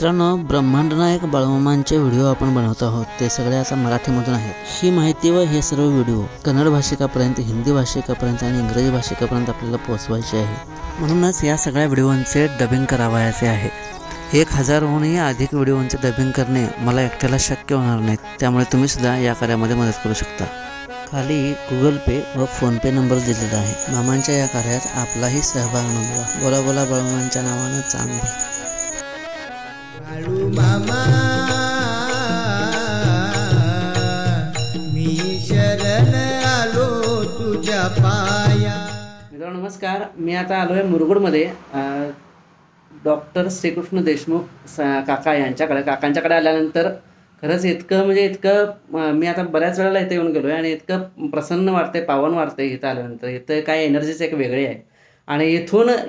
मित्रांनो, ब्रह्मांड नायक बाळूमामांचे व्हिडिओ आपण बनवत आहोत. ते सगळे आता मराठीमधून आहेत. ही माहिती व हे सर्व व्हिडिओ कन्नड भाषिकापर्यंत, हिंदी भाषिकापर्यंत आणि इंग्रजी भाषिकापर्यंत आपल्याला पोहोचवायचे आहे. म्हणूनच या सगळ्या व्हिडिओंचे डबिंग करावयाचे आहे. 1000हूनही अधिक व्हिडिओंचे डबिंग करणे मला एकट्याला शक्य होणार नाही. त्यामुळे तुम्ही सुद्धा या कार्यामध्ये मदत करू शकता. खाली गुगल पे व फोनपे नंबर दिलेला आहे. मामांच्या या कार्यात आपलाही सहभाग नोंदवा. बोला बोला बाळूमामांच्या नावानं चांगलं. बाळू मामा मी शरण आलो तुझ्या पाया. मित्रांनो नमस्कार, मी आता आलो आहे मुरगुडमध्ये डॉक्टर श्रीकृष्ण देशमुख काका काकांच्याकडे आल्यानंतर खरंच इतकं मी आता बऱ्याच वेळेला इथे येऊन गेलो आहे आणि इतकं प्रसन्न वाटते, पावन वाटते इथं आल्यानंतर. इथं काय एनर्जीच एक वेगळी आहे आणि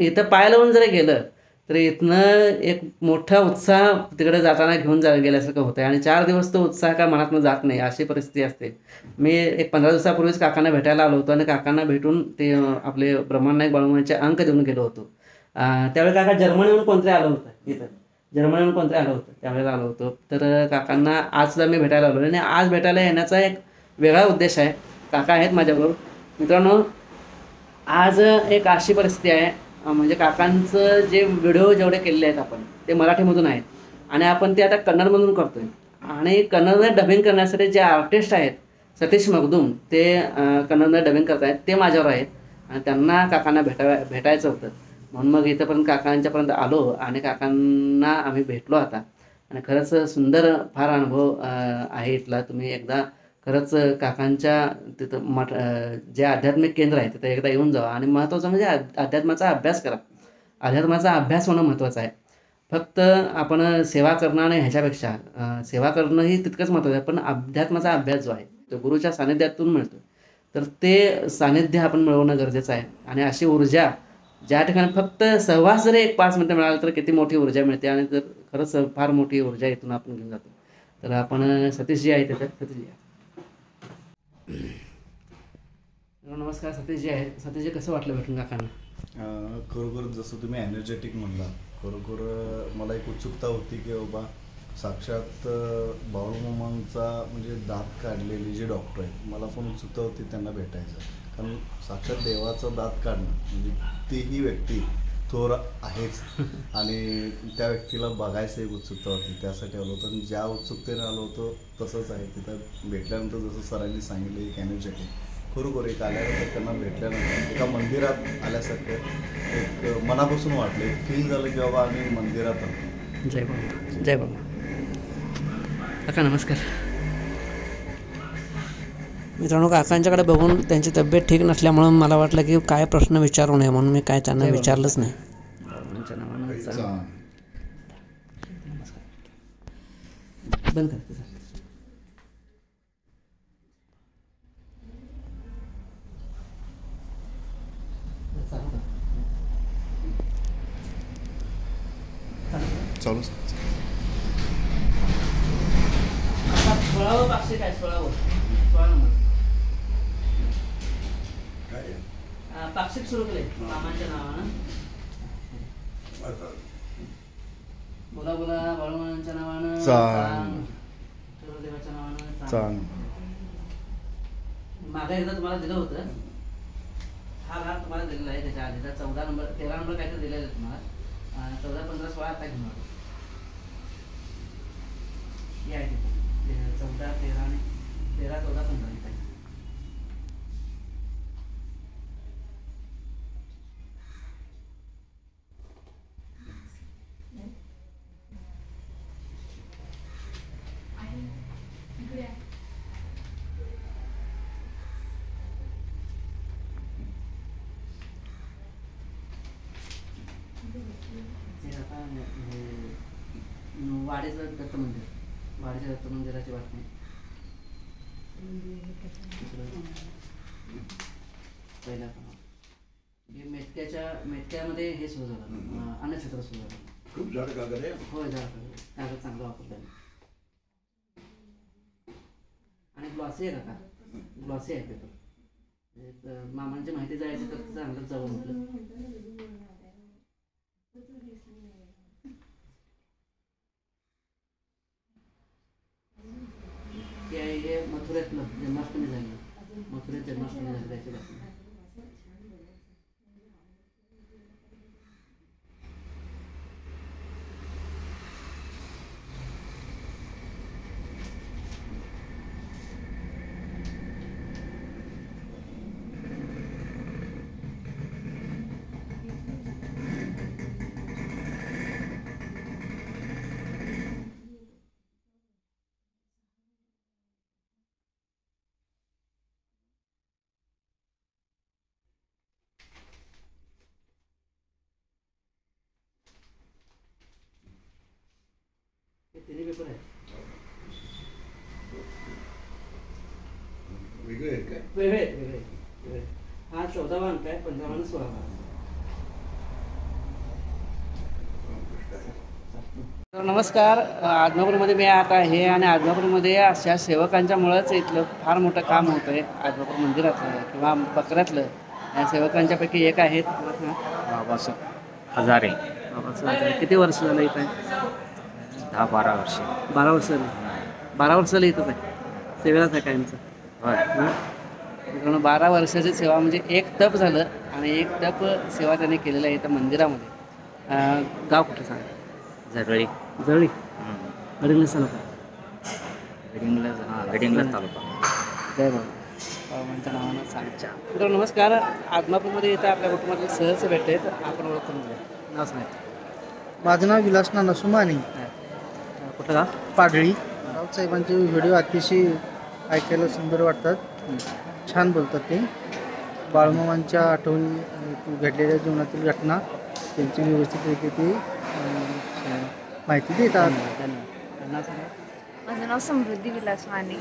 इथं पाय लावून जर गेलं तर इथनं एक मोठा उत्साह तिकडे जाताना घेऊन गेल्यासारखं होतं आणि 4 दिवस तो उत्साह का मनातनं जात नाही, अशी परिस्थिती असते. मी एक 15 दिवसापूर्वीच काकांना भेटायला आलो होतो आणि काकांना भेटून ते आपले ब्रह्मांड नायक बाळूमामांचे अंक देऊन गेलो होतो. त्यावेळी काका जर्मनीहून कोणतरी आलं होतं इथं, त्यावेळेला आलो होतो. तर काकांना आजसुद्धा मी भेटायला आलो आणि आज भेटायला येण्याचा एक वेगळा उद्देश आहे. काका आहेत माझ्याबरोबर. मित्रांनो, आज एक अशी परिस्थिती आहे, म्हणजे काकांचं जे व्हिडिओ जेवढे केलेले आहेत आपण ते मराठीमधून आहेत आणि आपण ते आता कन्नडमधून करतो आहे आणि कन्नडमध्ये डबिंग करण्यासाठी जे आर्टिस्ट आहेत सतीश मगदूम ते कन्नडमध्ये डबिंग करत आहेत, ते माझ्यावर आहेत आणि त्यांना काकांना भेटायचं होतं. म्हणून मग इथंपर्यंत काकांच्यापर्यंत आलो आणि काकांना आम्ही भेटलो आता आणि खरंच सुंदर फार अनुभव आहे इथला. तुम्ही एकदा खरंच काकांच्या तिथं जे आध्यात्मिक केंद्र आहे तिथं एकदा येऊन जावा आणि महत्त्वाचं म्हणजे अध्यात्माचा अभ्यास करा. अध्यात्माचा अभ्यास होणं महत्त्वाचं आहे. फक्त आपण सेवा करणं आणि ह्याच्यापेक्षा सेवा करणं ही तितकंच महत्त्वाचं आहे, पण अध्यात्माचा अभ्यास जो आहे तो गुरुच्या सानिध्यातून मिळतो. तर ते सानिध्य आपण मिळवणं गरजेचं आहे आणि अशी ऊर्जा ज्या ठिकाणी फक्त सहवास जरी 1-5 मिनटं मिळालं तर किती मोठी ऊर्जा मिळते आणि तर खरंच फार मोठी ऊर्जा इथून आपण घेऊन जातो. तर आपण सतीशजी आहे तिथं. सतीशजी नमस्कार. सतीशजी आहे. सतीशजी कसं वाटलं भेटून काकांना? खरोखर जसं तुम्ही एनर्जेटिक म्हणला, खरोखर मला एक उत्सुकता होती की बाबा साक्षात बाळूमामांचा म्हणजे दात काढलेले जे डॉक्टर आहेत, मला पण उत्सुकता होती त्यांना भेटायचं. कारण साक्षात देवाचा दात काढणं म्हणजे तीही व्यक्ती थोर आहेच आणि त्या व्यक्तीला बघायचं एक उत्सुकता होती. त्यासाठी आलो होतो आणि ज्या उत्सुकतेने आलो होतो तसंच आहे. तिथं भेटल्यानंतर जसं सरांनी सांगितलं एक एनर्जेटिक खरोखर एक आल्यानंतर त्यांना भेटल्यानंतर एका मंदिरात आल्यासारखं एक मनापासून वाटलं, एक फील झालं की बाबा आम्ही मंदिरात आलो. जय बाबा. जय बाबा. काका नमस्कार. मित्रांनो, काकांच्याकडे बघून त्यांची तब्येत ठीक नसल्यामुळं मला वाटलं की काय प्रश्न विचारू नये म्हणून मी काय त्यांना विचारलंच नाही. बंद करते सर. चालू 16 पाक्षिक आहे. 16 नंबर पाक्षिक सुरू केले मामांच्या नावानं. बोला बोला बाळूमामांच्या नावानं देवाच्या नावानं. मागे एकदा तुम्हाला दिलं होतं, हा भाग तुम्हाला दिलेला आहे. त्याच्या आधीचा 14 नंबर 13 नंबर काहीतरी दिलेलं आहे तुम्हाला. 14, 15, 16 आता घेऊन आलो. हे आहे 14, 13 आणि 13, 14, 15 वाडीचं दत्त मंदिर, वाडीच्या दत्त मंदिराची बातमी. पहिला मेटक्यामध्ये हे सुरू झालं, अन्नछत्र सुरू झालं. खूप झाड कागद आहे. होय, कागद चांगला वापरला आणि ग्लॉसी आहे का? ग्लॉसी आहे पेपर. मामांची माहिती जायची तर चांगलं जावं म्हटलं. मथुरेतलं जन्माष्टमी झाली, मथुरेत जन्माष्टमी झाली त्याची बातमी. तिन्ही पेपर आहेत वेगळे आहेत काय? वेगळे वेगळे. हा 14वा अंक आहे, 15वा आणि 16वा. तर नमस्कार, आदमापूरमध्ये मी आता आहे आणि आदमापूरमध्ये अशा सेवकांच्यामुळंच इथलं फार मोठं काम होतं आहे. आदमापूर मंदिरातलं किंवा बकऱ्यातलं या सेवकांच्यापैकी एक आहेत बाबासाहेब हजारे. किती वर्ष झालं इथं आहे? 10-12 वर्ष. 12 वर्ष झाली. 12 वर्ष झाली इथंच आहे, सेवेलाच आहे कायमचं. होय. मित्रांनो 12 वर्षाची सेवा म्हणजे एक तप झालं आणि एक तप सेवा त्याने केलेलं आहे इथं मंदिरामध्ये. गाव कुठं सांगा? झरळी. जळी गडिंग्लज तालुका. गडिंग्लज तालुका. जय बाबा बाबांच्या नावानं सांगच्या. मित्रांनो नमस्कार, आदमापूरमध्ये इथं आपल्या कुटुंबातील सहज भेटते, तर आपण ओळख करून घ्या. नाव सांगायचं. माझं नाव विलास नाना सुमानी, कुठं गाव? पाडळी. राऊतसाहेबांचे व्हिडिओ अतिशय ऐकायला सुंदर वाटतात, छान बोलतात ते. बाळूमामांच्या आठवणी, घडलेल्या जीवनातील घटना त्यांची व्यवस्थितरित्या ते माहिती देतात. धन्यवाद. माझं नाव समृद्धी विलास माने.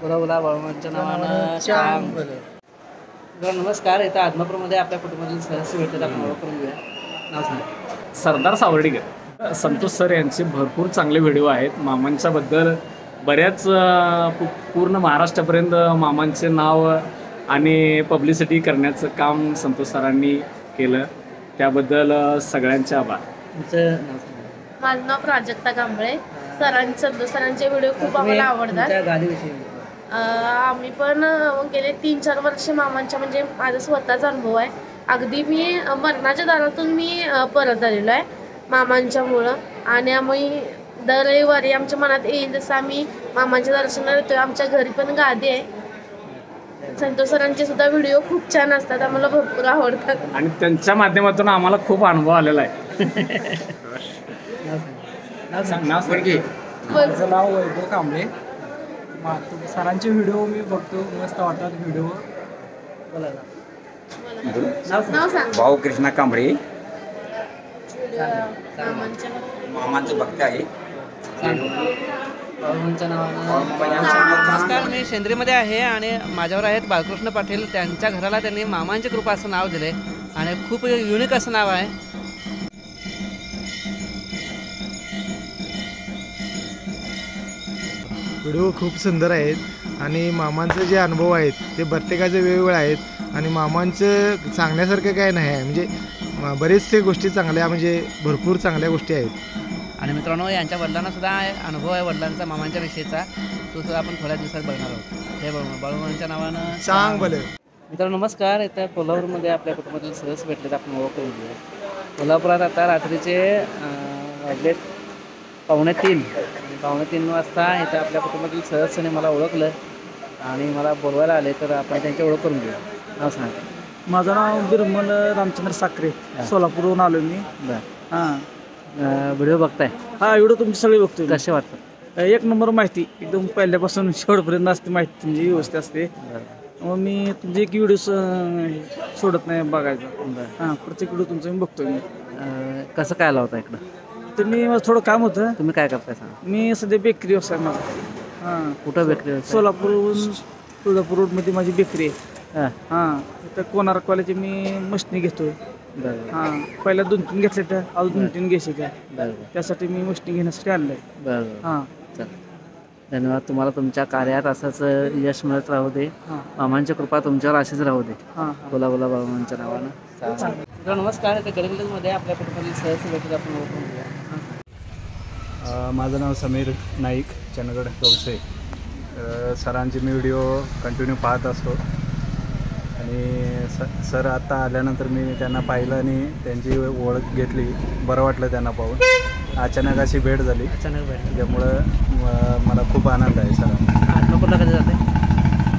बोला बोला बाळूमामांच्या नावानं छान सांग. बोला. तर नमस्कार, इथं आदमापूरमध्ये आपल्या कुटुंबातील सदस्य भेटतात, आपण ओळख करून घेऊया. नाव सांगा. सरदार सावर्डीकर. संतोष सर यांचे भरपूर चांगले व्हिडिओ आहेत मामांच्याबद्दल. बऱ्याच पूर्ण महाराष्ट्रापर्यंत मामांचे नाव आणि पब्लिसिटी करण्याचं काम संतोष सरांनी केलं, त्याबद्दल सगळ्यांचे आभार. तुमचं नाव सांगा. माझं नाव प्राजक्ता कांबळे. सरांचे व्हिडिओ खूप आम्हाला आवडतात. तुमच्या गाडीविषयी. आम्ही पण गेले 3-4 वर्ष मामांच्या, म्हणजे माझा स्वतःचा अनुभव आहे. अगदी मी मरणाच्या दारातून मी परत आलेलो आहे मामांच्यामुळं. आणि आम्ही दर रविवारी आमच्या मनात येईल जसं आम्ही मामांच्या दर्शनाला येतोय. आमच्या घरी पण गादी आहे. संतोष सरांचे सुद्धा व्हिडिओ खूप छान असतात, आम्हाला भरपूर आवडतात आणि त्यांच्या माध्यमातून आम्हाला खूप अनुभव आलेला आहे. नाव माझं नाव वैभव कांबळे. सरांचे व्हिडिओ मी बघतो, मस्त वाटतात व्हिडिओ. बोला. नाव सांग. भाऊ कृष्णा कांबळे. मामांच्या मामांचं भक्त आहे. बाळूमामांच्या नावानं. नमस्कार, मी शेंद्रीमध्ये आहे आणि माझ्यावर आहेत बाळकृष्ण पाटील. त्यांच्या घराला त्यांनी मामांची कृपा असं नाव दिले आणि खूप युनिक असं नाव आहे. व्हिडिओ खूप सुंदर आहेत आणि मामांचे जे अनुभव आहेत ते प्रत्येकाचे वेगवेगळे आहेत आणि मामांचं सांगण्यासारखं काय नाही आहे. म्हणजे बरेचसे गोष्टी चांगल्या, म्हणजे भरपूर चांगल्या गोष्टी आहेत. आणि मित्रांनो यांच्या वडिलांना सुद्धा अनुभव आहे वडिलांचा मामांच्या विषयीचा, तो सुद्धा आपण थोड्या दिवसात बघणार आहोत. हे बाळूमामांच्या नावानं सांग भले. मित्रांनो नमस्कार, इथं कोल्हापूरमध्ये आपल्या कुटुंबातील सदस्य भेटलेत, आपण ओळख करून घेऊया. कोल्हापुरात आता रात्रीचे वाजलेत 2:45 वाजता इथं आपल्या कुटुंबातील सदस्याने मला ओळखलं आणि मला बोलवायला आले, तर आपण त्यांची ओळख करून घेऊया. नाव सांगा. माझं नाव बिरमल रामचंद्र साखरे, सोलापूरहून आलो मी. बरं. हां. व्हिडिओ बघताय? हा व्हिडिओ तुमचे सगळे बघतोय. कसे वाटतात? एक नंबर माहिती, एकदम पहिल्यापासून शेवटपर्यंत असते माहिती तुमची, व्यवस्थित असते. मग मी तुमचे एक व्हिडिओ सोडत नाही बघायचा. हां, प्रत्येक व्हिडिओ तुमचा मी बघतोय. मी कसं काय आला होता इकडं? तुम्ही माझं थोडं काम होतं. तुम्ही काय करताय सांगा? मी सध्या बेकरी व्यवसाय माझा. हां. कुठं बेकरी? सोलापूरहून तुळजापूर रोडमध्ये माझी बेकरी आहे. हां हां, तिथं कोणार्क कॉलेजची मी मशनी घेतोय. बरं हां, पहिल्या 2-3 घेतल्या त्या, अजून 2-3 घ्यायच्या त्या. बरं त्यासाठी मी मशनी घेण्यासाठी आणलंय. बरं. हां. चल, धन्यवाद. तुम्हाला तुमच्या कार्यात असंच यश मिळत राहू दे. हां. मामांची कृपा तुमच्यावर अशीच राहू दे. हां. बोला बोला बाबांच्या नावानं. तर नमस्कार, इथे गडगडमध्ये आपल्या कुटुंबातील सहस्य भेटत, आपण ओळखून घेऊया. माझं नाव समीर नाईक, चंदगड कवसे. सरांचे मी व्हिडिओ कंटिन्यू पाहत असतो आणि सर आता आल्यानंतर मी त्यांना पाहिलं आणि त्यांची ओळख घेतली. बरं वाटलं त्यांना पाहून. अचानक अशी भेट झाली, अचानक भेट. त्यामुळं मला खूप आनंद आहे सर. आदमापूरला कधी जाते?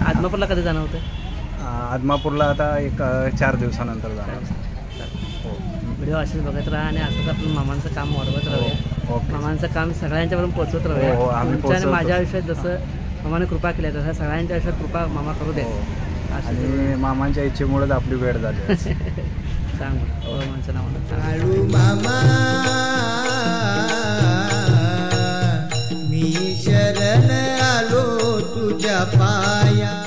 आदमापूरला कधी जाणं होतं? आदमापूरला आता एक 4 दिवसानंतर जाणार. हो. व्हिडिओ असेच बघत राहा आणि असंच आपण मामांचं काम वाढवत राहूया. ओके. मामांचं काम सगळ्यांच्यापर्यंत पोहोचवत हो, राहूया. आम्ही तुमच्या आणि पोहोचवतो. माझ्या आयुष्यात जसं मामाने कृपा केली आहे तसं सगळ्यांच्या आयुष्यात कृपा मामा करू दे. आणि मामांच्या इच्छेमुळेच आपली भेट झाली. सांग मामांचं नाव बाळू मामा मी शरण आलो तुझ्या पाया.